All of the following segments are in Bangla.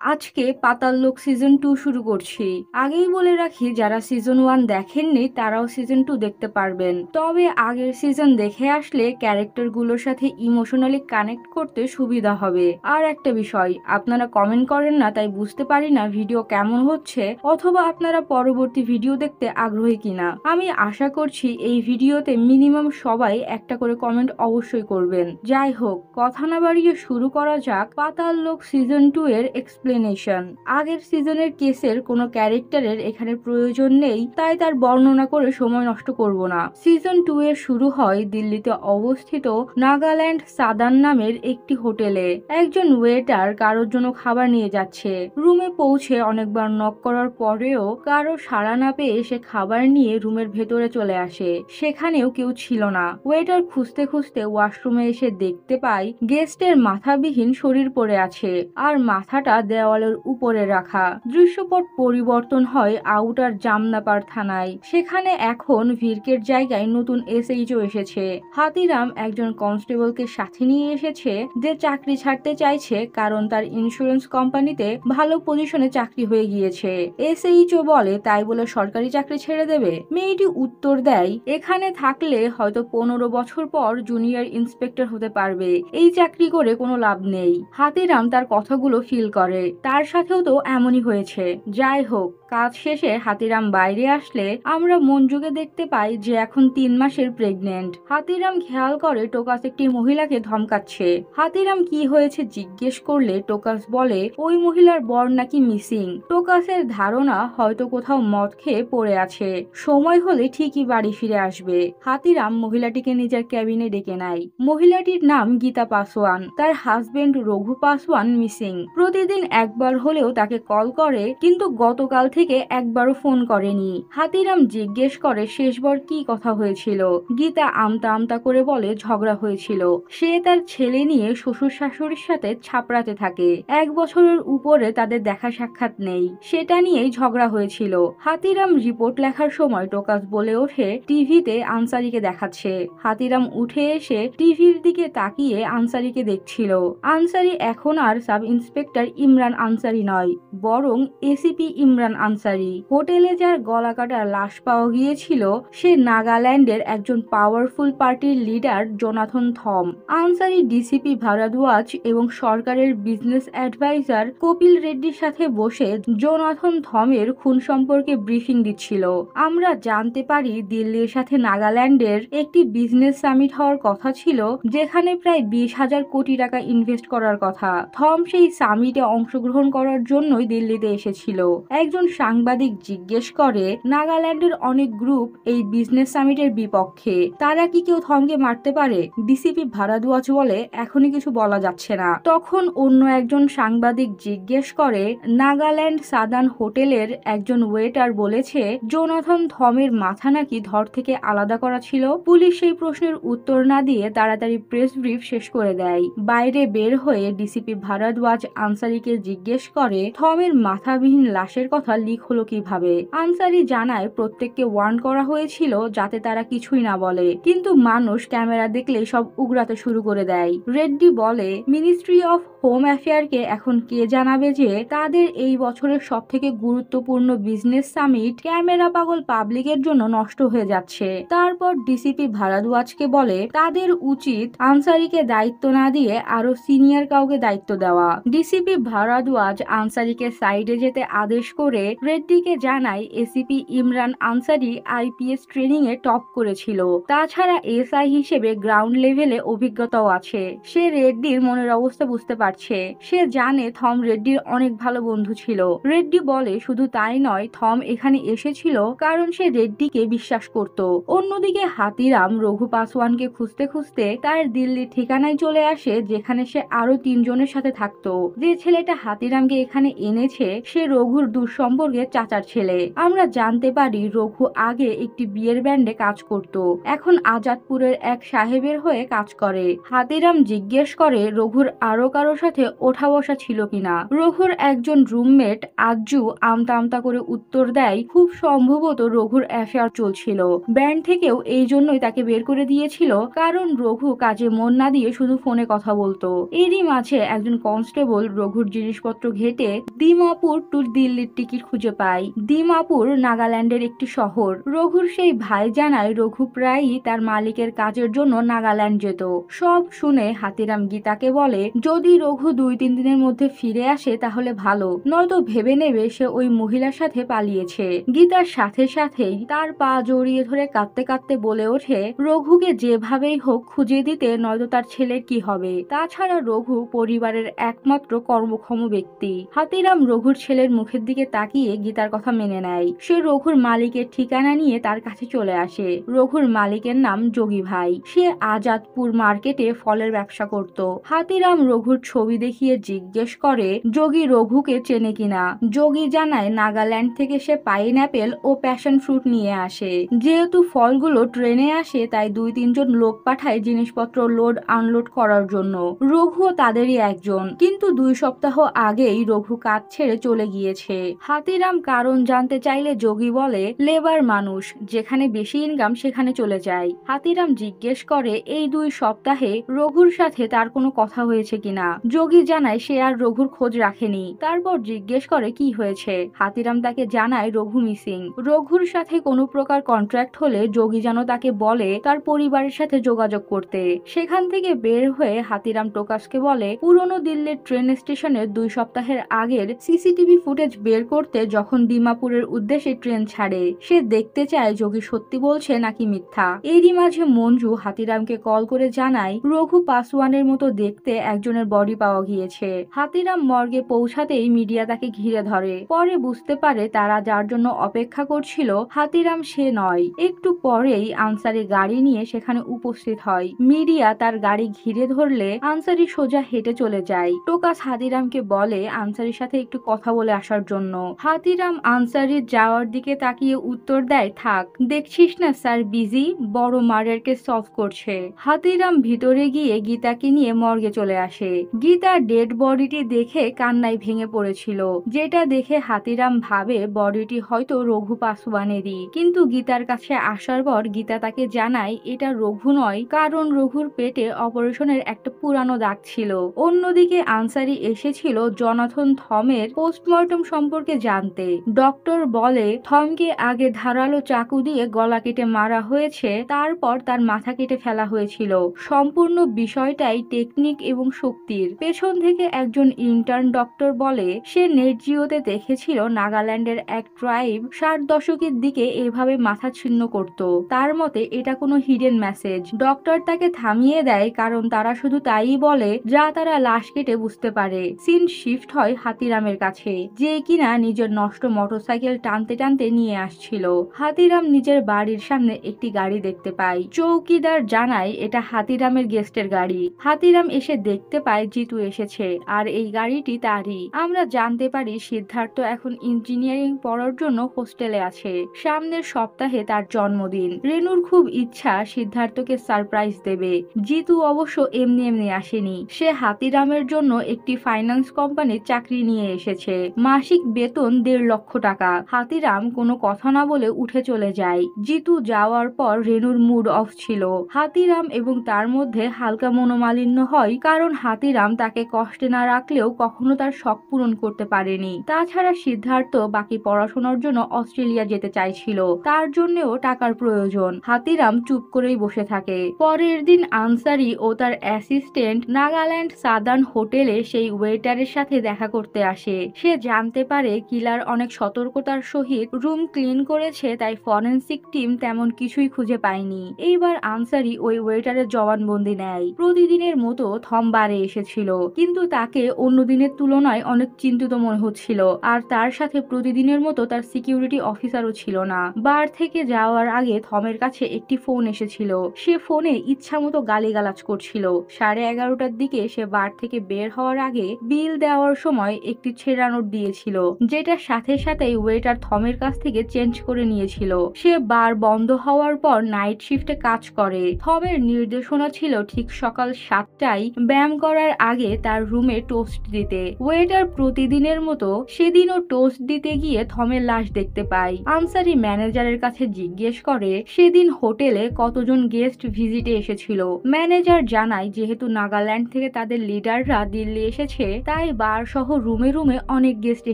আজকে পাতাল লোক সিজন 2 শুরু করছি। আগেই বলে রাখি, যারা সিজন 1 দেখেননি তারাও সিজন 2 দেখতে পারবেন। তবে আগের সিজন দেখে আসলে ক্যারেক্টারগুলোর সাথে ইমোশনালি কানেক্ট করতে সুবিধা হবে। আর একটা বিষয়, আপনারা কমেন্ট করেন না, তাই বুঝতে পারি না ভিডিও কেমন হচ্ছে অথবা আপনারা পরবর্তী ভিডিও দেখতে আগ্রহী কিনা। আমি আশা করছি এই ভিডিওতে মিনিমাম সবাই একটা করে কমেন্ট অবশ্যই করবেন। যাই হোক, কথা না বাড়িয়ে শুরু করা যাক পাতাল লোক সিজন 2 এর এক্সপ্লেনেশন। আগের সিজনের কেসের কোনো ক্যারেক্টারের এখানে প্রয়োজন নেই, তাই তার বর্ণনা করে সময় নষ্ট করব না। সিজন 2 এর শুরু হয় দিল্লিতে অবস্থিত নাগাল্যান্ড সাদান নামের একটি হোটেলে। একজন ওয়েটার কারোর জন্য খাবার নিয়ে যাচ্ছে। রুমে পৌঁছে অনেকবার নক করার পরেও কারো সাড়া না পেয়ে সে খাবার নিয়ে রুমের ভেতরে চলে আসে। সেখানেও কেউ ছিল না। ওয়েটার খুঁজতে খুঁজতে ওয়াশরুমে এসে দেখতে পায় গেস্টের মাথাবিহীন শরীর পড়ে আছে আর মাথাটা দেওয়ালের উপরে রাখা। দৃশ্যপট পরিবর্তন হয় আউটার জামনাপাড় থানায়। সেখানে এখন ভিড়কের জায়গায় নতুন এসএইচও এসেছে। হাতিরাম একজন কনস্টেবলকে সাথে নিয়ে এসেছে যে চাকরি ছাড়তে চাইছে কারণ তার ইন্স্যুরেন্স কোম্পানিতে ভালো পজিশনে চাকরি হয়ে গিয়েছে। এসএইচও বলে তাই বলে সরকারি চাকরি ছেড়ে দেবে? মেয়েটি উত্তর দেয়, এখানে থাকলে হয়তো 15 বছর পর জুনিয়র ইন্সপেক্টর হতে পারবে, এই চাকরি করে কোনো লাভ নেই। হাতিরাম তার কথাগুলো ফিল করে, তার সাথেও তো এমনই হয়েছে। যাই হোক, কাজ শেষে হাতিরাম বাইরে আসলে আমরা মঞ্জুকে দেখতে পাই যে এখন 3 মাসের প্রেগনেন্ট। হাতিরাম খেয়াল করে টোকাস একটি মহিলাকে ধমকাচ্ছে। হাতিরাম কি হয়েছে জিজ্ঞেস করলে টোকাস বলে ওই মহিলার বর নাকি মিসিং। টোকাসের ধারণা হয়তো কোথাও মদ খেয়ে পড়ে আছে, সময় হলে ঠিকই বাড়ি ফিরে আসবে। হাতিরাম মহিলাটিকে নিজের ক্যাবিনে ডেকে নেয়। মহিলাটির নাম গীতা পাসওয়ান। তার হাজবেন্ড রঘু পাসওয়ান মিসিং। প্রতিদিন একবার হলেও তাকে কল করে, কিন্তু গতকাল থেকে একবারও ফোন করেনি। হাতিরাম জিজ্ঞেস করে শেষবার কি কথা হয়েছিল। গীতা আমতা আমতা করে বলে ঝগড়া হয়েছিল। সে তার ছেলে নিয়ে শ্বশুর শাশুড়ির সাথে ছাপড়াতে থাকে। 1 বছরের উপরে তাদের দেখা সাক্ষাৎ নেই, সেটা নিয়েই ঝগড়া হয়েছিল। হাতিরাম রিপোর্ট লেখার সময় টোকাস বলে ওঠে টিভিতে আনসারিকে দেখাচ্ছে। হাতিরাম উঠে এসে টিভির দিকে তাকিয়ে আনসারিকে দেখছিল। আনসারি এখন আর সাব ইন্সপেক্টর ইমরান আনসারি নয়, বরং এসিপি ইমরান আনসারি। হোটেলে যার গলা কাটার লাশ পাওয়া গিয়েছিল সে নাগাল্যান্ডের একজন পাওয়ারফুল পার্টির লিডার জোনাথন থম। আনসারি ডিসিপি ভারদ্বাজ এবং সরকারের বিজনেস অ্যাডভাইজার কপিল রেড্ডির সাথে বসে জোনাথন থমের খুন সম্পর্কে ব্রিফিং দিচ্ছিল। আমরা জানতে পারি দিল্লির সাথে নাগাল্যান্ডের একটি বিজনেস সামিট হওয়ার কথা ছিল, যেখানে প্রায় 20,000 কোটি টাকা ইনভেস্ট করার কথা। থম সেই সামিটে অংশগ্রহণ করার জন্যই দিল্লিতে এসেছিল। একজন সাংবাদিক জিজ্ঞেস করে নাগাল্যান্ডের অনেক গ্রুপ এই বিজনেস সামিটের বিপক্ষে, তারা কি কেউ থমকে মারতে পারে? ডিসিপি ভারদ্বাজ বলে এখনই কিছু বলা যাচ্ছে না। তখন অন্য একজন সাংবাদিক জিজ্ঞেস করে নাগাল্যান্ড সাদান হোটেলের একজন ওয়েটার বলেছে জোনাথন থমের মাথা নাকি ধর থেকে আলাদা করা ছিল। পুলিশ সেই প্রশ্নের উত্তর না দিয়ে তাড়াতাড়ি প্রেস ব্রিফ শেষ করে দেয়। বাইরে বের হয়ে ডিসিপি ভারদ্বাজ আনসারিকে জিজ্ঞেস করে থমের মাথাবিহীন লাশের কথা লিক হলো কিভাবে। আনসারি জানায় প্রত্যেককে ওয়ার্ন করা হয়েছিল যাতে তারা কিছুই না বলে, কিন্তু মানুষ ক্যামেরা দেখলে সব উগরাতে শুরু করে দেয়। রেড্ডি বলে মিনিস্ট্রি অফ হোম অ্যাফেয়ারকে এখন কে জানাবে যে তাদের এই বছরের সব থেকে গুরুত্বপূর্ণ বিজনেস সামিট ক্যামেরা পাগল পাবলিকের জন্য নষ্ট হয়ে যাচ্ছে। তারপর ডিসিপি ভারদ্বাজকে বলে তাদের উচিত আনসারিকে দায়িত্ব না দিয়ে আরো সিনিয়র কাউকে দায়িত্ব দেওয়া। ডিসিপি ভারদ্বাজ আনসারিকে সাইডে যেতে আদেশ করে রেড্ডিকে জানায় ACP Imran Ansari IPS training এ টপ করেছিল, তাছাড়া এসআই হিসেবে গ্রাউন্ড লেভেলে অভিজ্ঞতাও আছে। সে রেড্ডির মনের অবস্থা বুঝতে পারছে। সে জানে থম রেড্ডির অনেক ভালো বন্ধু ছিল। রেড্ডি বলে শুধু তাই নয়, থম এখানে এসেছিল কারণ সে রেড্ডিকে বিশ্বাস করত। অন্যদিকে হাতিরাম রঘু পাসওয়ানকে খুঁজতে খুঁজতে তার দিল্লির ঠিকানায় চলে আসে, যেখানে সে আরো 3 জনের সাথে থাকতো। যে ছেলেটা হাতিরামকে এখানে এনেছে সে রঘুর দূর সম্পর্কে চাচার ছেলে। আমরা জানতে পারি রঘু আগে একটি বিয়ের ব্যান্ডে কাজ করত, এখন আজাদপুরের এক সাহেবের হয়ে কাজ করে। হাতিরাম জিজ্ঞেস করে রঘুর আরো কারো সাথে ওঠা বসা ছিল কিনা। রঘুর একজন রুমমেট আজ্জু আমতা আমতা করে উত্তর দেয় খুব সম্ভবত রঘুর অ্যাফেয়ার চলছিল। ব্যান্ড থেকেও এই জন্যই তাকে বের করে দিয়েছিল, কারণ রঘু কাজে মন না দিয়ে শুধু ফোনে কথা বলতো। এরই মাঝে একজন কনস্টেবল রঘুর যে জিনিসপত্র ঘেটে দিমাপুর টু দিল্লির টিকিট খুঁজে পায়। দিমাপুর নাগাল্যান্ডের একটি শহর। রঘুর সেই ভাই জানায় রঘু প্রায়ই তার মালিকের কাজের জন্য নাগাল্যান্ড যেত। সব শুনে হাতিরাম গীতাকে বলে যদি রঘু 2-3 দিনের মধ্যে ফিরে আসে তাহলে ভালো, নয়তো ভেবে নেবে সে ওই মহিলার সাথে পালিয়েছে। গীতার সাথে সাথেই তার পা জড়িয়ে ধরে কাঁদতে কাঁদতে বলে ওঠে রঘুকে যেভাবেই হোক খুঁজে দিতে, নয়তো তার ছেলের কি হবে। তাছাড়া রঘু পরিবারের একমাত্র কর্মক্ষম ব্যক্তি। হাতিরাম রঘুর ছেলের মুখের দিকে তাকিয়ে গীতার কথা মেনে নেয়। সে রঘুর মালিকের ঠিকানা নিয়ে তার কাছে চলে আসে। রঘুর মালিকের নাম যোগী ভাই। সে আজাদপুর মার্কেটে ফলের ব্যবসা করত। হাতিরাম রঘুর ছবি দেখিয়ে জিজ্ঞেস করে যোগী রঘুকে চেনে কিনা। যোগী জানায় নাগাল্যান্ড থেকে সে পাইনঅ্যাপেল ও প্যাশন ফ্রুট নিয়ে আসে। যেহেতু ফলগুলো ট্রেনে আসে তাই 2-3 জন লোক পাঠায় জিনিসপত্র লোড আনলোড করার জন্য। রঘুও তাদেরই একজন, কিন্তু 2 সপ্তাহ আগেই রঘু কাজ ছেড়ে চলে গিয়েছে। হাতিরাম কারণ জানতে চাইলে যোগী বলে লেবার মানুষ, যেখানে বেশি ইনকাম সেখানে চলে যায়। হাতিরাম জিজ্ঞেস করে এই 2 সপ্তাহে রঘুর সাথে তার কোনো কথা হয়েছে কিনা। যোগী জানায় সে আর রঘুর খোঁজ রাখেনি। তারপর জিজ্ঞেস করে কি হয়েছে। হাতিরাম তাকে জানায় রঘু মিসিং। রঘুর সাথে কোনো প্রকার কন্ট্রাক্ট হলে যোগী যেন তাকে বলে তার পরিবারের সাথে যোগাযোগ করতে। সেখান থেকে বের হয়ে হাতিরাম টোকাসকে বলে পুরনো দিল্লির ট্রেন স্টেশনের 2 সপ্তাহের আগের সিসিটিভি ফুটেজ বের করতে। যখন দিমাপুরের উদ্দেশ্যে ট্রেন ছাড়ে সে দেখতে চায় যোগী সত্যি বলছে নাকি মিথ্যা। এরই মাঝে মঞ্জু হাতিরামকে কল করে জানায় রঘু পাসওয়ানের মতো দেখতে একজনের বডি পাওয়া গিয়েছে। হাতিরাম মর্গে পৌঁছাতেই মিডিয়া তাকে ঘিরে ধরে। পরে বুঝতে পারে তারা যার জন্য অপেক্ষা করছিল হাতিরাম সে নয়। একটু পরেই আনসারি গাড়ি নিয়ে সেখানে উপস্থিত হয়। মিডিয়া তার গাড়ি ঘিরে ধরলে আনসারি সোজা হেঁটে চলে যায়। টোকাস হাতিরামকে বলে আনসারির সাথে একটু কথা বলে আসার জন্য। হাতিরাম আনসারির যাওয়ার দিকে তাকিয়ে উত্তর দেয় থাক, দেখছিস না স্যার বিজি, বড় মার্ডার কেস সলভ করছে। হাতিরাম ভিতরে গিয়ে গীতাকে নিয়ে মর্গে চলে আসে। গীতা ডেড বডিটি দেখে কান্নায় ভেঙে পড়েছিল, যেটা দেখে হাতিরাম ভাবে বডিটি হয়তো রঘু পাসওয়ানেরই। কিন্তু গীতার কাছে আসার পর গীতা তাকে জানায় এটা রঘু নয়, কারণ রঘুর পেটে অপারেশনের একটা পুরানো দাগ ছিল। অন্যদিকে আনসারি এসেছিল জনাথন থমের পোস্টমর্টম সম্পর্কে জানতে। ডক্টর বলে থমকে আগে ধারালো চাকু দিয়ে গলা কেটে মারা হয়েছে, তারপর তার মাথা কেটে ফেলা হয়েছিল। সম্পূর্ণ বিষয়টাই টেকনিক এবং শক্তির। পেছন থেকে একজন ইন্টার্ন ডক্টর বলে সে নেট জিওতে দেখেছিল নাগাল্যান্ডের এক ট্রাইব 60 দশকের দিকে এভাবে মাথা ছিন্ন করত। তার মতে এটা কোনো হিডেন মেসেজ। ডক্টর তাকে থামিয়ে দেয় কারণ তারা শুধু তাই বলে যা তারা লাশ কেটে বুঝতে পারে। সিন শিফট হয় হাতিরামের কাছে, যে কিনা নিজের নষ্ট মোটরসাইকেল টানতে টানতে নিয়ে আসছিল। হাতিরাম নিজের বাড়ির সামনে একটি গাড়ি দেখতে পায়। চৌকিদার জানায় এটা হাতিরামের গেস্টের গাড়ি। হাতিরাম এসে দেখতে পায় জিতু এসেছে আর এই গাড়িটি তারই। আমরা জানতে পারি সিদ্ধার্থ এখন ইঞ্জিনিয়ারিং পড়ার জন্য হোস্টেলে আছে। সামনের সপ্তাহে তার জন্মদিন। রেনুর খুব ইচ্ছা সিদ্ধার্থকে সারপ্রাইজ দেবে। জিতু অবশ্য এমনি এমনি আসেনি। সে হাতিরামের জন্য একটি ফাইন্যান্স কোম্পানির চাকরি নিয়ে এসেছে। মাসিক বেতন 1.5 লক্ষ টাকা। হাতিরাম কোনো কথা না বলে উঠে চলে যায়। জিতু যাওয়ার পর রেনুর মুড অফ ছিল। হাতিরাম এবং তার মধ্যে হালকা মনোমালিন্য হয়, কারণ হাতিরাম তাকে কষ্টে না রাখলেও কখনো তার শখ পূরণ করতে পারেনি। তাছাড়া সিদ্ধার্থ বাকি পড়াশোনার জন্য অস্ট্রেলিয়া যেতে চাইছিল, তার জন্যও টাকার প্রয়োজন। হাতিরাম চুপ করেই বসে থাকে। পরের দিন আনসারি ও তার অ্যাসিস্ট্যান্ট নাগাল্যান্ড সাদার্ন হোটেলে সেই ওয়েটারের সাথে দেখা করতে আসে। সে জানতে পারে কিলার অনেক সতর্কতার সহিত রুম ক্লিন করেছে, তাই ফরেন্সিক টিম তেমন কিছুই খুঁজে পায়নি। এইবার আনসারি ওই ওয়েটারের জবানবন্দি নেয়। প্রতিদিনের মতো থম বারে এসেছিল, কিন্তু তাকে অন্য দিনের তুলনায় অনেক চিন্তিত মনে হচ্ছিল। আর তার সাথে প্রতিদিনের মতো তার সিকিউরিটি অফিসারও ছিল না। বার থেকে যাওয়ার আগে থমের কাছে একটি ফোন এসেছিল। সে ফোনে ইচ্ছা মতো গালিগালাজ করছিল। 11:30টার দিকে সে বার থেকে বের হওয়ার আগে বিল দেওয়ার সময় একটি ছেঁড়া নোট দিয়েছিল, যেটা সাথে সাথেই ওয়েটার থমের কাছ থেকে চেঞ্জ করে নিয়েছিল। সে বার বন্ধ হওয়ার পর নাইট শিফটে কাজ করে। থমের নির্দেশনা ছিল ঠিক সকাল 7টায় ব্যায়াম করার আগে তার রুমে টোস্ট দিতে। ওয়েটার প্রতিদিনের মতো সেদিনও টোস্ট দিতে গিয়ে থমের লাশ দেখতে পায়। আনসারি ম্যানেজারের কাছে জিজ্ঞেস করে সেদিন হোটেলে কতজন গেস্ট ভিজিটে এসেছিল। ম্যানেজার জানায় যেহেতু নাগাল্যান্ড থেকে তাদের লিডাররা দিল্লি এসেছে, তাই তাই বার সহ রুমে রুমে অনেক গেস্ট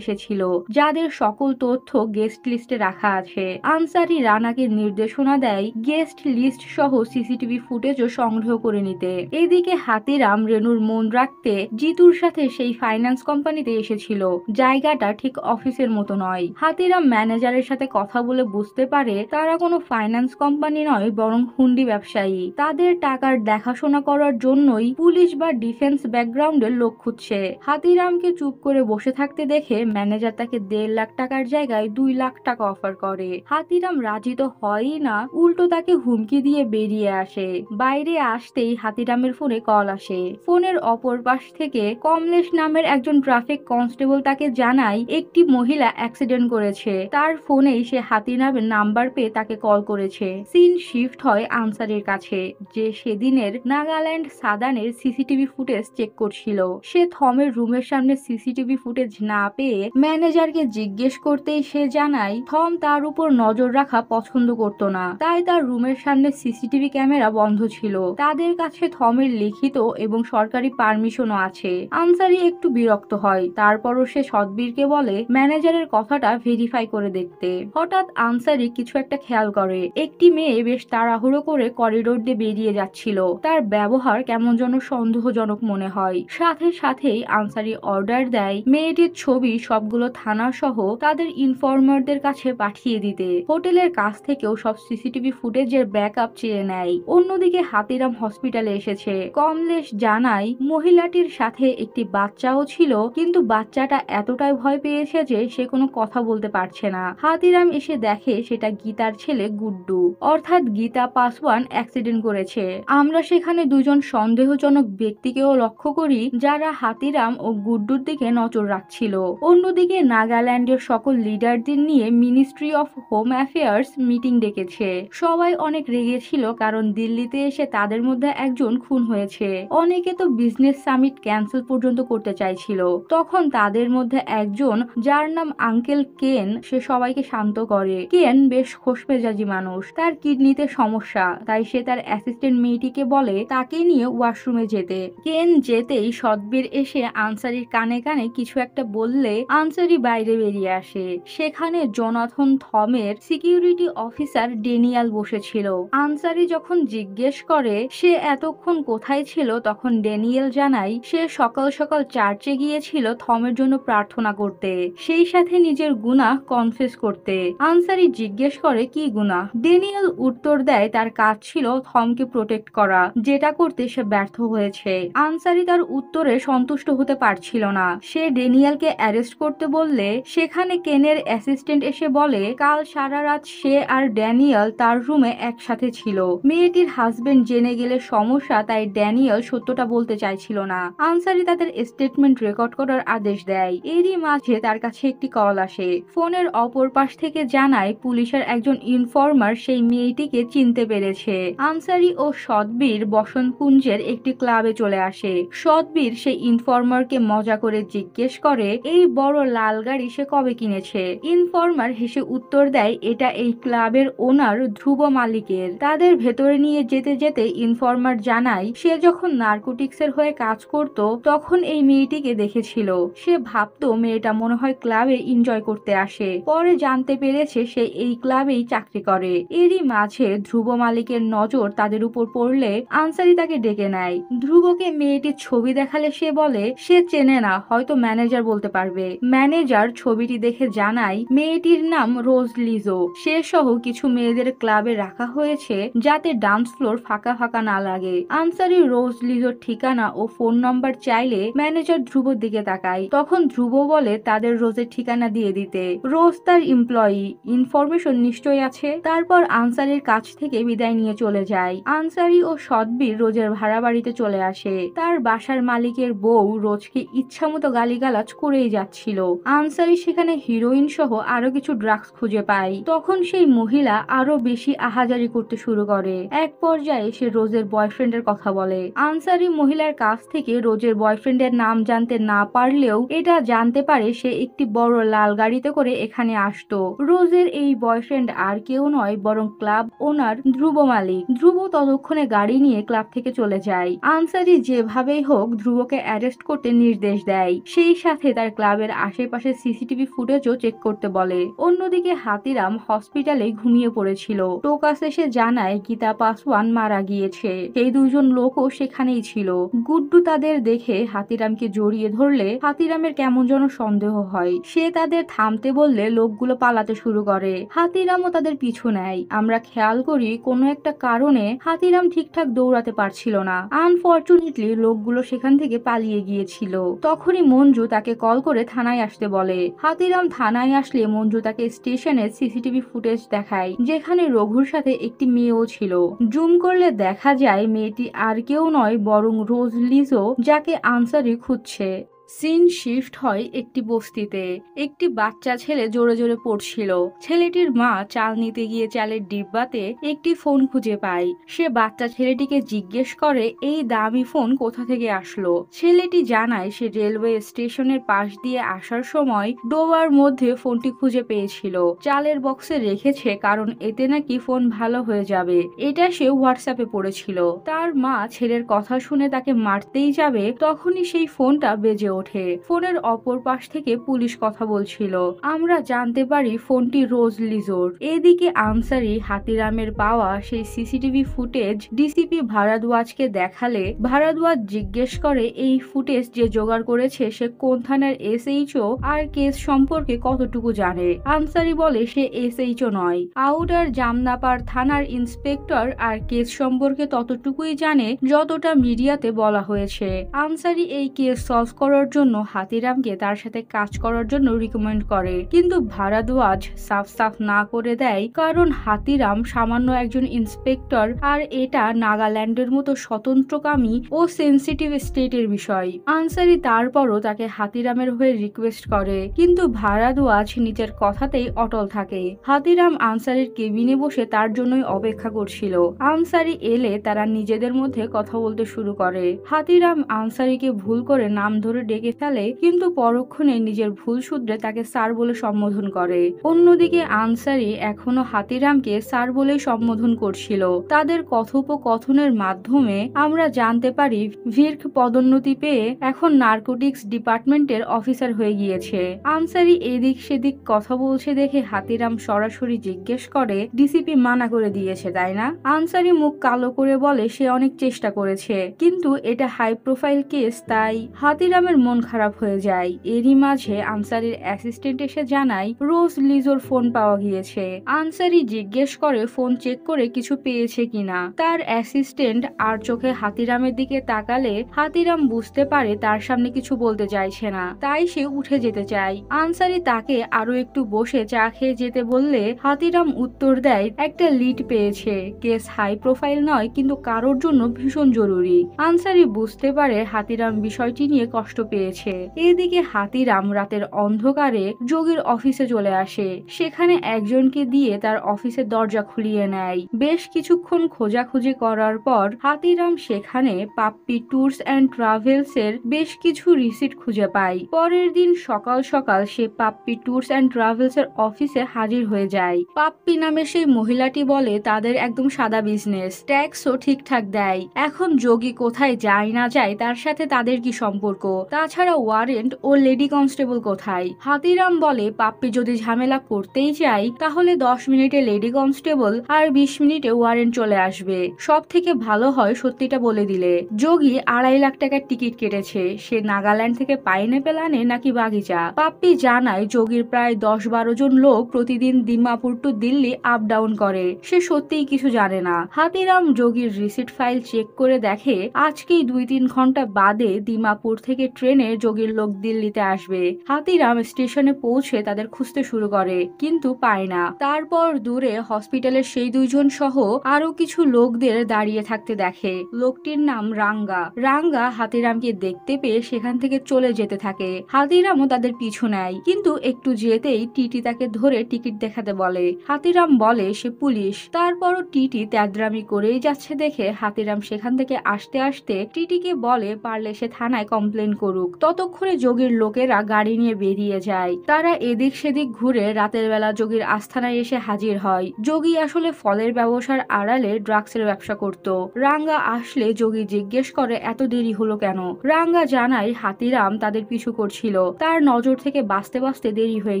এসেছিল, যাদের সকল তথ্য গেস্ট লিস্টে রাখা আছে। আনসারি রানাকে নির্দেশনা দেয় গেস্ট লিস্ট সহ সিসিটিভি ফুটেজও সংগ্রহ করে নিতে। এদিকে হাতিরাম রেনুর মন রাখতে জিতুর সাথে সেই ফাইন্যান্স কোম্পানিতে এসেছিল। জায়গাটা ঠিক অফিসের মতো নয়। হাতিরাম ম্যানেজারের সাথে কথা বলে বুঝতে পারে তারা কোনো ফাইন্যান্স কোম্পানি নয়, বরং হুন্ডি ব্যবসায়ী। তাদের টাকার দেখাশোনা করার জন্যই পুলিশ বা ডিফেন্স ব্যাকগ্রাউন্ডের লোক খুঁজছে। হাতিরামকে চুপ করে বসে থাকতে দেখে ম্যানেজার তাকে 1.5 লাখ টাকার জায়গায় 2 লাখ টাকা অফার করে। হাতিরাম রাজি তো হয়ই না, উল্টো তাকে হুমকি দিয়ে বেরিয়ে আসে। বাইরে আসতেই হাতিরামের ফোনে কল আসে। ফোনের অপর পাশ থেকে কমলেশ নামের একজন ট্রাফিক কনস্টেবল তাকে জানায় একটি মহিলা অ্যাক্সিডেন্ট করেছে। তার ফোনেই সে হাতিরামের নাম্বার পেয়ে তাকে কল করেছে। সিন শিফট হয় আনসারির কাছে, যে সেদিনের নাগাল্যান্ড সাদানের সিসিটিভি ফুটেজ চেক করছিল। সে থমের রুমের সামনে সিসিটিভি ফুটেজ না পেয়ে ম্যানেজারকে জিজ্ঞেস করতেই সে জানায় থম তার উপর নজর রাখা পছন্দ করত না, তাই তার রুমের সামনে সিসিটিভি ক্যামেরা বন্ধ ছিল। তাদের কাছে থমের লিখিত এবং সরকারি পারমিশনও আছে। আনসারি একটু বিরক্ত হয়, তারপরও সে সৎবীরকে বলে ম্যানেজারের কথাটা ভেরিফাই করে দেখতে। হঠাৎ আনসারি কিছু একটা খেয়াল করে। একটি মেয়ে বেশ তাড়াহুড়ো করে করিডোর দিয়ে বেরিয়ে যাচ্ছিল। তার ব্যবহার কেমন যেন সন্দেহজনক মনে হয়। সাথে সাথেই আনসারি অর্ডার দেয় মেয়েটির ছবি সবগুলো থানা সহ তাদের ইনফরমারদের কাছে পাঠিয়ে দিতে। হোটেলের কাছ থেকেও সব সিসিটিভি ফুটেজের ব্যাকআপ চেয়ে নেয়। অন্যদিকে হাতিরাম হসপিটালে এসেছে। কমলেশ জানায় মহিলাটির সাথে একটি বাচ্চাও ছিল, কিন্তু বাচ্চাটা এতটাই ভয় পেয়েছে যে সে কোনো কথা বলতে পারছে না। হাতিরাম এসে দেখে সেটা গীতার ছেলে গুড্ডু, অর্থাৎ গীতা পাসওয়ান অ্যাক্সিডেন্ট করেছে। আমরা সেখানে দুজন সন্দেহজনক ব্যক্তিকেও লক্ষ্য করি, যারা হাতিরাম ও গুড্ডুর দিকে নজর রাখছিল। অন্যদিকে নাগাল্যান্ডের সকল লিডারদের নিয়ে ministry of home affairs meeting ডেকেছে। সবাই অনেক রেগে ছিল, কারণ দিল্লিতে এসে তাদের মধ্যে একজন খুন হয়েছে। অনেকে তো বিজনেস সামিট ক্যান্সেল পর্যন্ত করতে চাইছিল। তখন তাদের মধ্যে একজন, যার নাম আঙ্কেল কেন, সে সবাইকে শান্ত করে। কেন বেশ খোশমেজাজি মানুষ, তার কিডনিতে সমস্যা, তাই সে তার অ্যাসিস্ট্যান্ট মেয়েটিকে বলে তাকে নিয়ে ওয়াশরুমে যেতে। কেন যেতেই সৎবীর এসে আনসারির কানে কানে কিছু একটা বললে আনসারি বাইরে বেরিয়ে আসে। সেখানে জোনাথন থমের সিকিউরিটি অফিসার ড্যানিয়েল বসেছিল। আনসারি যখন জিজ্ঞেস করে সে এতক্ষণ কোথায় ছিল, তখন ড্যানিয়েল জানায় সে সকাল সকাল চার্চে গিয়েছিল থমের জন্য প্রার্থনা করতে, সেই সাথে নিজের গুনাহ কনফেস করতে। আনসারি জিজ্ঞেস করে কি গুনাহ। ড্যানিয়েল উত্তর দেয় তার কাজ ছিল থমকে প্রোটেক্ট করা, যেটা করতে সে ব্যর্থ হয়েছে। আনসারি তার উত্তরে সন্তুষ্ট হতে পারছিল না। সে ড্যানিয়েলকে অ্যারেস্ট করতে বললে সেখানে কেনের অ্যাসিস্ট্যান্ট এসে বলে কাল সারা রাত সে আর ড্যানিয়েল তার রুমে একসাথে ছিল। মেয়েটির হাজবেন্ড জেনে গেলে সমস্যা, তাই ড্যানিয়েল সত্যটা বলতে চাইছিল না। আনসারি তাদের স্টেটমেন্ট রেকর্ড করার আদেশ দেয়। এরই মাঝে তার কাছে একটি কল আসে। ফোনের অপর পাশ থেকে জানায় পুলিশের একজন ইনফর্মার সেই মেয়েটিকে চিনতে পেরেছে। আনসারি ও সৎবীর বসন্তকুঞ্জের একটি ক্লাবে চলে আসে। সৎবীর সেই ইনফর্মারকে মজা করে জিজ্ঞেস করে এই বড় লাল গাড়ি সে কবে কিনেছে। ইনফর্মার হেসে উত্তর দেয় এটা এই ক্লাবের ওনার ধ্রুব মালিকের। তাদের ভেতরে নিয়ে যেতে যেতে ইনফর্মার জানায় সে যখন নার্কোটিক্সের হয়ে কাজ করত তখন এই মেয়েটিকে দেখেছিল। সে ভাবতো মেয়েটা মনে হয় ক্লাবে এনজয় করতে আসে। পরে জানতে পেরেছে সে এই ক্লাবেই চাকরি করে। এরই মাঝে ধ্রুব মালিকের নজর তাদের উপর পড়লে আনসারি তাকে ডেকে নেয়। ধ্রুবকে মেয়েটির ছবি দেখালে সে বলে সে চেনে না, হয়তো ম্যানেজার বলতে পারবে। ম্যানেজার ছবিটি দেখে জানায় মেয়েটির নাম রোজ লিজো। সে সহ কিছু মেয়েদের ক্লাবে রাখা হয়েছে যাতে ডান্স ফ্লোর ফাঁকা ফাঁকা না লাগে। আনসারি রোজ লিজোর ঠিকানা ও ফোন নাম্বার চাইলে ম্যানেজার ধ্রুবর দিকে তাকায়। তখন ধ্রুব বলে তাদের রোজের ঠিকানা দিয়ে দিতে। রোজ তার এমপ্লয়ি, ইনফরমেশন নিশ্চয়ই আছে। তারপর আনসারির কাছ থেকে বিদায় নিয়ে চলে যায়। আনসারি ও সৎবীর রোজের ভাড়া বাড়িতে চলে আসে। তার বাসার মালিকের বউ রোজকে ইচ্ছামতো গালিগালাজ করেই যাচ্ছিল। আনসারি সেখানে হিরোইন সহ আরো কিছু ড্রাগস খুঁজে পায়। তখন সেই মহিলা আরো বেশি আহাজারি করতে শুরু করে। এক পর্যায়ে সে রোজের বয়ফ্রেন্ডের কথা বলে। আনসারি মহিলার কাছ থেকে রোজের বয়ফ্রেন্ডের নাম জানতে না পারলেও এটা জানতে পারে সে একটি বড় লাল গাড়িতে করে এখানে আসতো। রোজের এই বয়ফ্রেন্ড আর কেউ নয় বরং ক্লাব ওনার ধ্রুব মালিক। ধ্রুব ততক্ষণে গাড়ি নিয়ে ক্লাব থেকে চলে যায়। আনসারি যেভাবেই হোক ধ্রুবকে অ্যারেস্ট করতে নির্দেশ দেয়। সেই সাথে তার ক্লাবের আশেপাশে সিসিটিভি ফুটেজও চেক করতে বলে। অন্যদিকে হাতিরাম হসপিটালে ঘুমিয়ে পড়েছিল। টোকাস এসে জানায় গীতা পাসওয়ান মারা গিয়েছে। সেই দুজন লোকও সেখানেই ছিল। গুড্ডু তাদের দেখে হাতিরামকে জড়িয়ে ধরলে হাতিরামের কেমন যেন সন্দেহ হয়। সে তাদের থামতে বললে লোকগুলো পালাতে শুরু করে। হাতিরামও তাদের পিছু নেয়। আমরা খেয়াল করি কোনো একটা কারণে হাতিরাম ঠিকঠাক দৌড়াতে পারছিল না। আনফরচুনেটলি লোকগুলো সেখান থেকে পালিয়ে গিয়েছিল। তখনই মঞ্জু তাকে কল করে থানায় আসতে বলে। হাতিরাম থানায় আসলে মঞ্জু তাকে স্টেশনের সিসিটিভি ফুটেজ দেখায়, যেখানে রঘুর সাথে একটি মেয়েও ছিল। জুম করলে দেখা যায় মেয়েটি আর কেউ নয় বরং রোজ লিজো, যাকে আনসারি খুঁজছে। সিন শিফট হয় একটি বস্তিতে। একটি বাচ্চা ছেলে জোরে জোরে পড়ছিল। ছেলেটির মা চাল নিতে গিয়ে চালের ডিব্বাতে একটি ফোন খুঁজে পায়। সে বাচ্চা ছেলেটিকে জিজ্ঞেস করে এই দামি ফোন কোথা থেকে আসলো। ছেলেটি জানায় সে রেলওয়ে স্টেশনের পাশ দিয়ে আসার সময় ডোবার মধ্যে ফোনটি খুঁজে পেয়েছিল। চালের বক্সে রেখেছে কারণ এতে নাকি ফোন ভালো হয়ে যাবে। এটা সে হোয়াটসঅ্যাপে পড়েছিল। তার মা ছেলের কথা শুনে তাকে মারতেই যাবে, তখনই সেই ফোনটা বেজে ওঠে। ফোনের অপর পাশ থেকে পুলিশ কথা বলছিল। আমরা জানতে পারি ফোনটি রোজ লিজোর। এদিকে আনসারি হাতিরামের পাওয়া সেই সিসিটিভি ফুটেজ ডিসিপি ভারাদওয়াজকে দেখালে ভারাদওয়াজ জিজ্ঞেস করে এই ফুটেজ যে জোগাড় করেছে সে কোন থানার এসএইচও আর কেস সম্পর্কে কতটুকু জানে। আনসারি বলে সে এসএইচও নয়, আউটার জামনাপাড় থানার ইন্সপেক্টর, আর কেস সম্পর্কে ততটুকুই জানে যতটা মিডিয়াতে বলা হয়েছে। আনসারি এই কেস সলভ করার জন্য হাতিরামকে তার সাথে কাজ করার জন্য রিকমেন্ড করে, কিন্তু ভারাদওয়াজ সাফ সাফ না করে দেয়, কারণ হাতিরাম সামান্য একজন ইন্সপেক্টর আর এটা নাগাল্যান্ডের মতো স্বতন্ত্রকামী ও সেন্সিটিভ স্টেটের বিষয়। আনসারি তারপরও তাকে হাতিরামের হয়ে রিকোয়েস্ট করে, কিন্তু ভারাদওয়াজ নিজের কথাতেই অটল থাকে। হাতিরাম আনসারির কেবিনে বসে তার জন্যই অপেক্ষা করছিল। আনসারি এলে তারা নিজেদের মধ্যে কথা বলতে শুরু করে। হাতিরাম আনসারিকে ভুল করে নাম ধরে ডেকে ফেলে, কিন্তু পরক্ষণে নিজের ভুল শুধরে তাকে স্যার বলে সম্বোধন করে। অন্যদিকে আনসারি এখনো হাতিরামকে স্যার বলেই সম্বোধন করছিল। তাদের কথোপকথনের মাধ্যমে আমরা জানতে পারি ভির্ক পদোন্নতি পেয়ে এখন নার্কোটিক্স ডিপার্টমেন্টের অফিসার হয়ে গিয়েছে। আনসারি এদিক সেদিক কথা বলছে দেখে হাতিরাম সরাসরি জিজ্ঞেস করে ডিসিপি মানা করে দিয়েছে তাই না? আনসারি মুখ কালো করে বলে সে অনেক চেষ্টা করেছে, কিন্তু এটা হাই প্রোফাইল কেস, তাই হাতিরামের মন খারাপ হয়ে যায়। এরই মাঝে আনসারির অ্যাসিস্ট্যান্ট এসে জানায় রোজ লিজোর ফোন পাওয়া গিয়েছে। আনসারি জিজ্ঞেস করে ফোন চেক করে কিছু পেয়েছে কিনা। তার অ্যাসিস্ট্যান্ট আর চোখে হাতিরামের দিকে তাকালে হাতিরাম বুঝতে পারে তার সামনে কিছু বলতে চাইছে না, তাই সে উঠে যেতে চায়। আনসারি তাকে আরো একটু বসে চা খেয়ে যেতে বললে হাতিরাম উত্তর দেয় একটা লিড পেয়েছে, কেস হাই প্রোফাইল নয় কিন্তু কারোর জন্য ভীষণ জরুরি। আনসারি বুঝতে পারে হাতিরাম বিষয়টি নিয়ে কষ্ট পেয়েছে। এদিকে হাতিরাম রাতের অন্ধকারে যোগীর অফিসে চলে আসে। সেখানে একজনকে দিয়ে তার অফিসের দরজা খুলিয়ে নেয়। বেশ কিছুক্ষণ খোঁজাখুঁজি করার পর হাতিরাম সেখানে পাপ্পি ট্যুরস অ্যান্ড ট্রাভেলস এর বেশ কিছু রিসিট খুঁজে পায়। পরের দিন সকাল সকাল সে পাপ্পি ট্যুরস অ্যান্ড ট্রাভেলস এর অফিসে হাজির হয়ে যায়। পাপ্পি নামে সেই মহিলাটি বলে তাদের একদম সাদা বিজনেস, ট্যাক্সও ঠিকঠাক দেয়। এখন যোগী কোথায় যায় না যায় তার সাথে তাদের কি সম্পর্ক? তাছাড়া ওয়ারেন্ট ও লেডি কনস্টেবল কোথায়? হাতিরাম বলে পাপ্পি যদি ঝামেলা করতেই চাই তাহলে 10 মিনিটে লেডি কনস্টেবল আর 20 মিনিটে ওয়ারেন্ট চলে আসবে। সব থেকে ভালো হয় সত্যিটা বলে দিলে। যোগী 2.5 লাখ টাকার টিকিট কেটেছে। সে নাগাল্যান্ড থেকে পাইনঅ্যাপেল আনে নাকি বাগিচা। পাপ্পি জানায় যোগীর প্রায় 10-12 জন লোক প্রতিদিন Dimapur to Delhi up down করে। সে সত্যিই কিছু জানে না। হাতিরাম যোগীর রিসিট ফাইল চেক করে দেখে আজকেই 2-3 ঘন্টা বাদে দিমাপুর থেকে ট্রেনে যোগীর লোক দিল্লিতে আসবে। হাতিরাম স্টেশনে পৌঁছে তাদের খুঁজতে শুরু করে, কিন্তু পায় না। তারপর দূরে হসপিটালের সেই 2 জন সহ আরো কিছু লোকদের দাঁড়িয়ে থাকতে দেখে। লোকটির নাম রাঙ্গা। রাঙ্গা হাতিরামকে দেখতে পেয়ে সেখান থেকে চলে যেতে থাকে। হাতিরামও তাদের পিছু নেয়, কিন্তু একটু যেতেই টিটি তাকে ধরে টিকিট দেখাতে বলে। হাতিরাম বলে সে পুলিশ। তারপরও টিটি ত্যাদ্রামি করেই যাচ্ছে দেখে হাতিরাম সেখান থেকে আসতে আসতে টিটিকে বলে পারলে সে থানায় কমপ্লেন করুক। করুক। ততক্ষণে যোগীর লোকেরা গাড়ি নিয়ে বেরিয়ে যায়। তারা এদিক সেদিক ঘুরে রাতের বেলা যোগীর আস্থানায় এসে হাজির হয়। যোগী আসলে ফলের ব্যবসার আড়ালে ড্রাগসের ব্যবসা করত। রাঙ্গা আসলে যোগী জিজ্ঞেস করে এত দেরি হলো কেন। রাঙ্গা জানায় হাতিরাম তাদের পিছু করছিল, তার নজর থেকে বাঁচতে বাঁচতে দেরি হয়ে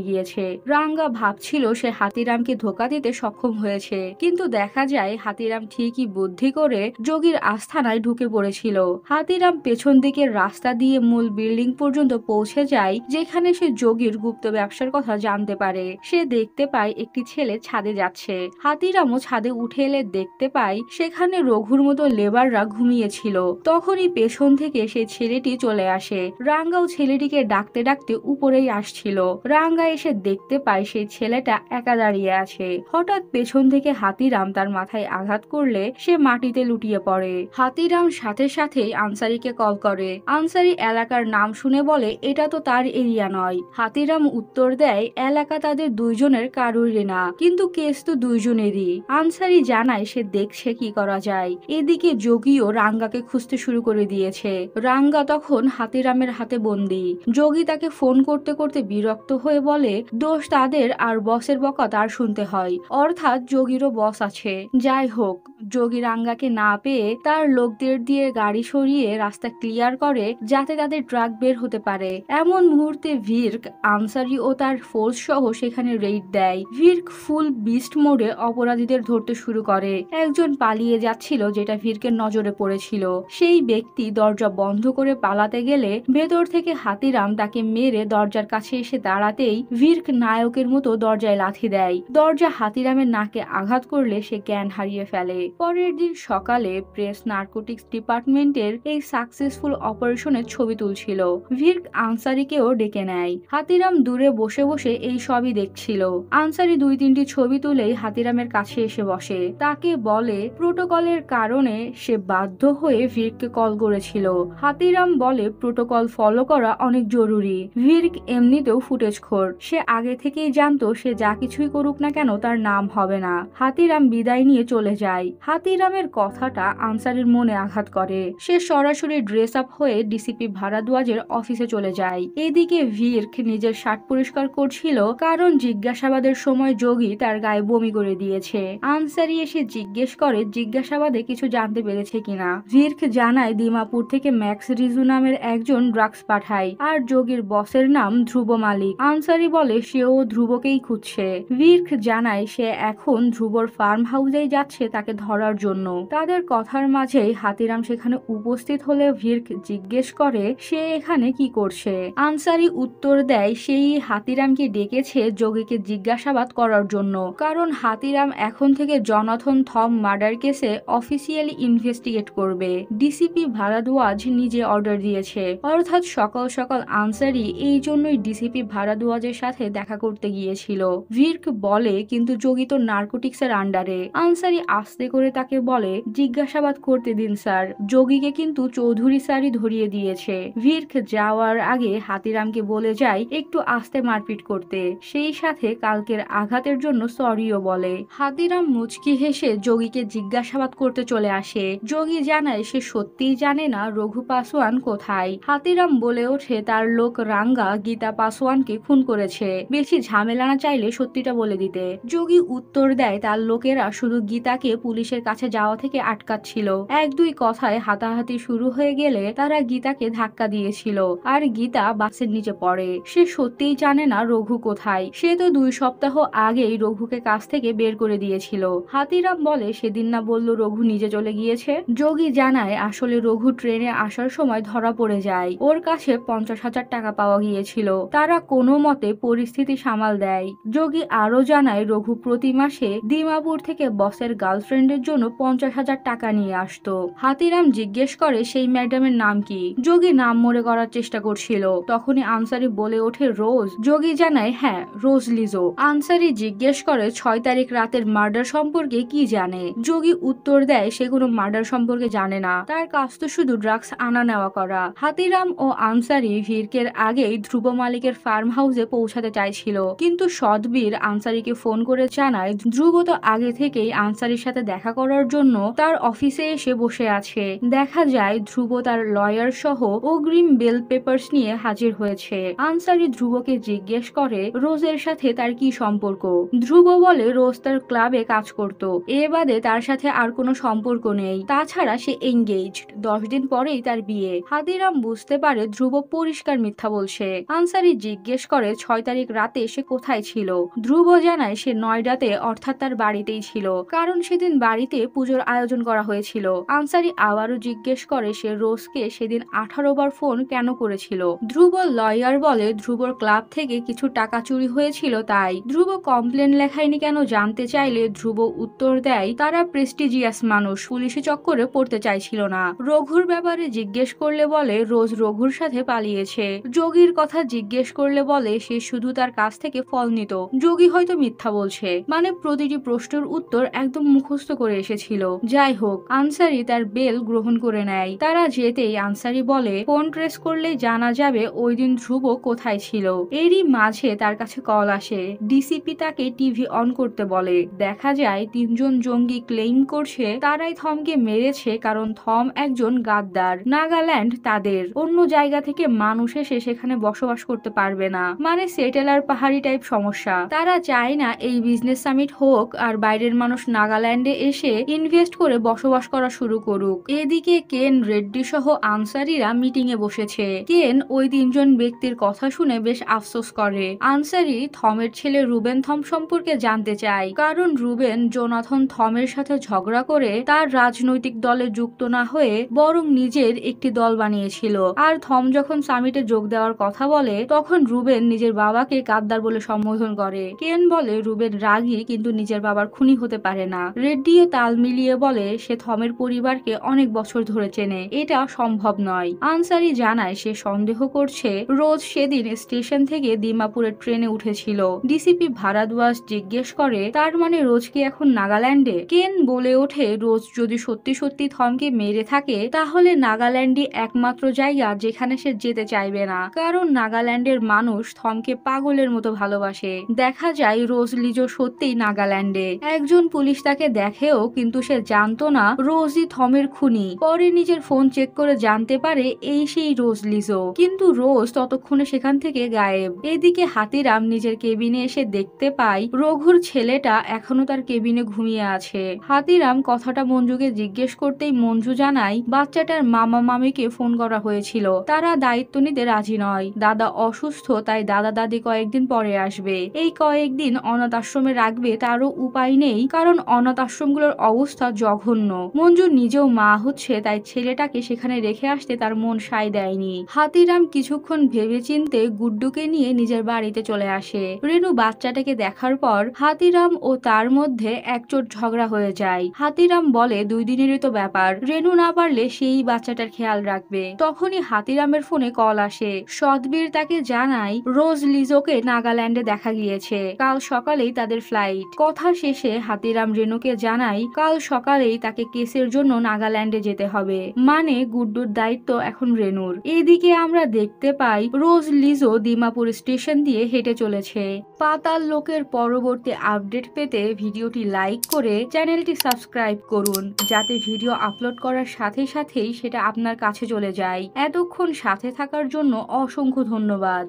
গিয়েছে। রাঙ্গা ভাবছিল সে হাতিরামকে ধোঁকা দিতে সক্ষম হয়েছে, কিন্তু দেখা যায় হাতিরাম ঠিকই বুদ্ধি করে যোগীর আস্থানায় ঢুকে পড়েছিল। হাতিরাম পেছন দিকের রাস্তা দিয়ে মূল বিল্ডিং পর্যন্ত পৌঁছে যায়, যেখানে সে যোগীর গুপ্ত ব্যবসার কথা জানতে পারে। সে দেখতে পায় একটি ছেলে ছাদে যাচ্ছে। হাতিরামও ছাদে উঠে এলে দেখতে পায় সেখানে রঘুর মতো লেবাররা ঘুমিয়েছিল। তখনই পেছন থেকে সেই ছেলেটি চলে আসে। রাঙ্গাও ছেলেটিকে ডাকতে ডাকতে উপরেই আসছিল। রাঙ্গা এসে দেখতে পায় সেই ছেলেটা একা দাঁড়িয়ে আছে। হঠাৎ পেছন থেকে হাতিরাম তার মাথায় আঘাত করলে সে মাটিতে লুটিয়ে পড়ে। হাতিরাম সাথে সাথেই আনসারিকে কল করে। আনসারি এলাকার নাম শুনে বলে এটা তো তার এরিয়া নয়। হাতিরাম উত্তর দেয় এলাকা তাদের দুইজনের কারোরই না, কিন্তু কেস তো দুইজনেরই। আনসারি জানায় সে দেখছে কি করা যায়। এদিকে যোগীও রাঙ্গাকে খুঁজতে শুরু করে দিয়েছে। রাঙ্গা তখন হাতিরামের হাতে বন্দী। যোগী তাকে ফোন করতে করতে বিরক্ত হয়ে বলে দোষ তাদের আর বসের বকা তার শুনতে হয়, অর্থাৎ যোগীরও বস আছে। যাই হোক, যোগী রাঙ্গাকে না পেয়ে তার লোকদের দিয়ে গাড়ি সরিয়ে রাস্তা ক্লিয়ার করে যাতে তাদের ট্রাক বের হতে পারে। এমন মুহূর্তে ভির্ক, আনসারি ও তার ফোর্স সহ সেখানে রেইড দেয়। ভির্ক ফুল বিস্ট মোডে অপরাধীদের ধরতে শুরু করে। একজন পালিয়ে যাচ্ছিল, যেটা ভির্কের নজরে পড়েছিল। সেই ব্যক্তি দরজা বন্ধ করে পালাতে গেলে ভেতর থেকে হাতিরাম তাকে মেরে দরজার কাছে এসে দাঁড়াতেই ভির্ক নায়কের মতো দরজায় লাথি দেয়। দরজা হাতিরামের নাকে আঘাত করলে সে জ্ঞান হারিয়ে ফেলে। পরের দিন সকালে প্রেস নার্কোটিক্স ডিপার্টমেন্টের এই সাকসেসফুল অপারেশনের ছবি তুলছিল। ভির্ক আনসারিকেও ডেকে নেয়। হাতিরাম দূরে বসে বসে এই সবই দেখছিল। আনসারি 2-3টি ছবি তুলেই হাতিরামের কাছে এসে বসে। তাকে বলে প্রোটোকলের কারণে সে বাধ্য হয়ে ভির্ককে কল করেছিল। হাতিরাম বলে প্রোটোকল ফলো করা অনেক জরুরি। ভির্ক এমনিতেও ফুটেজখোর, সে আগে থেকেই জানতো সে যা কিছুই করুক না কেন তার নাম হবে না। হাতিরাম বিদায় নিয়ে চলে যায়। হাতিরামের কথাটা আনসারির মনে আঘাত করে। সে সরাসরি ড্রেস আপ হয়ে ডিসিপি ভারাদ্বাজের অফিসে চলে যায়। এদিকে ভির্ক নিজের শার্ট পরিষ্কার করছিল, কারণ জিজ্ঞাসাবাদের সময় যোগী তার গায়ে বমি করে দিয়েছে। আনসারি এসে জিজ্ঞেস করে জিজ্ঞাসাবাদে কিছু জানতে পেরেছে কিনা। ভির্ক জানায় দিমাপুর থেকে ম্যাক্স রিজু নামের একজন ড্রাগস পাঠায়, আর যোগীর বসের নাম ধ্রুব মালিক। আনসারি বলে সেও ধ্রুবকেই খুঁজছে। ভির্ক জানায় সে এখন ধ্রুবর ফার্ম হাউসেই যাচ্ছে তাকে ধরার জন্য। তাদের কথার মাঝেই হাতিরাম সেখানে উপস্থিত হলে ভির্ক জিজ্ঞেস করে সে এখানে কি করছে। আনসারি উত্তর দেয় সেই হাতিরামকে ডেকেছে যোগীকে জিজ্ঞাসাবাদ করার জন্য, কারণ হাতিরাম এখন থেকে জনাথন থম মার্ডার কেসে অফিসিয়ালি ইনভেস্টিগেট করবে। ডিসিপি ভারাদ্বাজ নিজে অর্ডার দিয়েছে, অর্থাৎ সকাল সকাল আনসারি এই জন্যই ডিসিপি ভারাদ্বাজের সাথে দেখা করতে গিয়েছিল। ভির্ক বলে কিন্তু যোগী তো নার্কোটিক্সের আন্ডারে। আনসারি আস্তে করে তাকে বলে জিজ্ঞাসাবাদ করতে দিন স্যার, যোগীকে কিন্তু চৌধুরী স্যারই ধরিয়ে দিয়েছে। ভির্ক যাওয়ার আগে হাতিরামকে বলে যায় একটু আস্তে মারপিট করতে, সেই সাথে কালকের আঘাতের জন্য সরিও বলে। হাতিরাম মুচকি হেসে যোগীকে জিজ্ঞাসাবাদ করতে চলে আসে। যোগী জানায় সে সত্যিই জানে না রঘু পাসওয়ান কোথায়। হাতিরাম বলে ওঠে তার লোক রাঙ্গা গীতা পাসওয়ানকে খুন করেছে, বেশি ঝামেলা না চাইলে সত্যিটা বলে দিতে। যোগী উত্তর দেয় তার লোকেরা শুধু গীতাকে পুলিশের কাছে যাওয়া থেকে আটকাচ্ছিল। 1-2 কথায় হাতাহাতি শুরু হয়ে গেলে তারা গীতাকে ধাক্কা দিয়েছিল, আর গীতা বাসের নিচে পড়ে। সে সত্যিই জানে না রঘু কোথায়, সে তো 2 সপ্তাহ আগেই রঘুকে কাছ থেকে বের করে দিয়েছিল। হাতিরাম বলে সেদিন না বলল রঘু নিজে চলে গিয়েছে। যোগী জানায় আসলে রঘু ট্রেনে আসার সময় ধরা পড়ে যায়, ওর কাছে 50,000 টাকা পাওয়া গিয়েছিল। তারা কোনো মতে পরিস্থিতি সামাল দেয়। যোগী আরো জানায় রঘু প্রতি মাসে দিমাপুর থেকে বসের গার্লফ্রেন্ডের জন্য 50,000 টাকা নিয়ে আসতো। হাতিরাম জিজ্ঞেস করে সেই ম্যাডামের নাম কি। যোগী নাম মনে করার চেষ্টা করছিল, তখনই আনসারি বলে ওঠে রোজ। যোগী জানায় হ্যাঁ, রোজ লিজো। আনসারি জিজ্ঞেস করে 6 তারিখ রাতের মার্ডার সম্পর্কে কি জানে। যোগী উত্তর দেয় সে কোনো মার্ডার সম্পর্কে জানে না, তার কাজ তো শুধু ড্রাগস আনা নেওয়া করা। হাতিরাম ও আনসারি ভির্কের আগেই ধ্রুব মালিকের ফার্ম হাউসে পৌঁছাতে চাইছিল, কিন্তু সদবীর আনসারিকে ফোন করে জানায় ধ্রুব তো আগে থেকেই আনসারির সাথে দেখা দেখা করার জন্য তার অফিসে এসে বসে আছে। দেখা যায় ধ্রুব তার লয়ার সহ অগ্রিম বেল পেপারস নিয়ে হাজির হয়েছে। আনসারি ধ্রুবকে জিজ্ঞেস করে রোজের সাথে তার কি সম্পর্ক। ধ্রুব বলে রোজ তার ক্লাবে কাজ করত, এ বাদে তার সাথে আর কোনো সম্পর্ক নেই, তাছাড়া সে এঙ্গেজড, 10 দিন পরেই তার বিয়ে। হাতিরাম বুঝতে পারে ধ্রুব পরিষ্কার মিথ্যা বলছে। আনসারি জিজ্ঞেস করে 6 তারিখ রাতে সে কোথায় ছিল। ধ্রুব জানায় সে নয়ডাতে, অর্থাৎ তার বাড়িতেই ছিল, কারণ সেদিন বাড়িতে পুজোর আয়োজন করা হয়েছিল। আনসারি আবারও জিজ্ঞেস করে সে রোজকে সেদিন 18 বার ফোন কেন করেছিল। ধ্রুব লয়ার বলে ধ্রুবর ক্লাব থেকে কিছু টাকা চুরি হয়েছিল তাই। ধ্রুব কমপ্লেন লেখায়নি কেন জানতে চাইলে ধ্রুব উত্তর দেয় তারা প্রেস্টিজিয়াস মানুষ, পুলিশি চক্করে পড়তে চাইছিল না। রঘুর ব্যাপারে জিজ্ঞেস করলে বলে রোজ রঘুর সাথে পালিয়েছে। যোগীর কথা জিজ্ঞেস করলে বলে সে শুধু তার কাছ থেকে ফল নিত, যোগী হয়তো মিথ্যা বলছে। মানে প্রতিটি প্রশ্নের উত্তর একদম মুখস্থ করে এসেছিল। যাই হোক, আনসারি তার বেল গ্রহণ করে নেয়। তারা যেতেই আনসারি বলে ফোন ট্রেস করলেই জানা যাবে ওই দিন ধ্রুব কোথায় ছিল। এরই মাঝে তার কাছে কল আসে। ডিসিপি তাকে টিভি অন করতে বলে। দেখা যায় 3 জন জঙ্গি ক্লেইম করছে তারাই থমকে মেরেছে, কারণ থম একজন গাদ্দার। নাগাল্যান্ড তাদের, অন্য জায়গা থেকে মানুষ এসে সেখানে বসবাস করতে পারবে না, মানে সেটেলার পাহাড়ি টাইপ সমস্যা। তারা চায় না এই বিজনেস সামিট হোক আর বাইরের মানুষ নাগাল্যান্ডে এসে ইনভেস্ট করে বসবাস করা শুরু করুক। এদিকে কেন রেড্ডি সহ আনসারিরা মিটিং এ বসেছে। কেন ওই 3 জন ব্যক্তির কথা শুনে বেশ আফসোস করে। আনসারি থমের ছেলে রুবেন থম সম্পর্কে জানতে চায়, কারণ রুবেন জোনাথন থমের সাথে ঝগড়া করে তার রাজনৈতিক দলে যুক্ত না হয়ে বরং নিজের একটি দল বানিয়েছিল। আর থম যখন সামিটে যোগ দেওয়ার কথা বলে তখন রুবেন নিজের বাবাকে গাদ্দার বলে সম্বোধন করে। কেন বলে রুবেন রাগী, কিন্তু নিজের বাবার খুনি হতে পারে না। রেড্ডিও তাল মিলিয়ে বলে সে থমের পরিবারকে অনেক বছর ধরে চেনে, এটা সম্ভব নয়। আনসারি জানায় সে সন্দেহ করছে রোজ সেদিন স্টেশন থেকে দিমাপুরের ট্রেনে উঠেছিল। ডিসিপি ভারাদ্বাজ জিজ্ঞেস করে তার মানে রোজ কি এখন নাগাল্যান্ডে। কেন বলে ওঠে রোজ যদি সত্যি সত্যি থমকে মেরে থাকে তাহলে নাগাল্যান্ডই একমাত্র জায়গা যেখানে সে যেতে চাইবে না, কারণ নাগাল্যান্ডের মানুষ থমকে পাগলের মতো ভালোবাসে। দেখা যায় রোজ লিজো সত্যিই নাগাল্যান্ডে। একজন পুলিশ তাকে দেখেও, কিন্তু সে জানতো না রোজই থমের খুনি। পরে নিজের ফোন চেক করে জানতে পারে এই সেই রোজ লিজো, কিন্তু রোজ ততক্ষণে সেখান থেকে গায়েব। এদিকে হাতিরাম নিজের কেবিনে এসে দেখতে পায় রঘুর ছেলেটা এখনো তার কেবিনে ঘুমিয়ে আছে। হাতিরাম কথাটা মঞ্জুকে জিজ্ঞেস করতেই মঞ্জু জানায় বাচ্চাটার মামা মামিকে ফোন করা হয়েছিল, তারা দায়িত্ব নিতে রাজি নয়। দাদা অসুস্থ, তাই দাদা দাদি কয়েকদিন পরে আসবে। এই কয়েকদিন অনাথ আশ্রমে রাখবে তারও উপায় নেই, কারণ অনাথ আশ্রমগুলোর অবস্থা জঘন্য। মঞ্জু নিজেও মা হচ্ছে, তাই ছেলেটাকে সেখানে রেখে আসতে তার মন সায় দেয়নি। হাতিরাম কিছুক্ষণ ভেবেচিন্তে গুড্ডুকে নিয়ে নিজের বাড়িতে চলে আসে। রেনু বাচ্চাটাকে দেখার পর হাতিরাম ও তার মধ্যে একচোট ঝগড়া হয়ে যায়। হাতিরাম বলে 2 দিনেরই তো ব্যাপার, রেনু না পারলে সেই বাচ্চাটার খেয়াল রাখবে। তখনই হাতিরামের ফোনে কল আসে। সতবীর তাকে জানায় রোজ লিজোকে নাগাল্যান্ডে দেখা গিয়েছে, কাল সকালেই তাদের ফ্লাইট। কথা শেষে হাতিরাম রেনুকে জানায় কাল সকালেই তাকে কেসের জন্য নাগাল্যান্ডে যেতে হবে, মানে গুড্ডুর দায়িত্ব এখন রেনুর। এদিকে আমরা দেখতে পাই রোজ লিজো দিমাপুর স্টেশন দিয়ে হেঁটে চলেছে। পাতাল লোকের পরবর্তী আপডেট পেতে ভিডিওটি লাইক করে চ্যানেলটি সাবস্ক্রাইব করুন, যাতে ভিডিও আপলোড করার সাথে সাথেই সেটা আপনার কাছে চলে যায়। এতক্ষণ সাথে থাকার জন্য অসংখ্য ধন্যবাদ।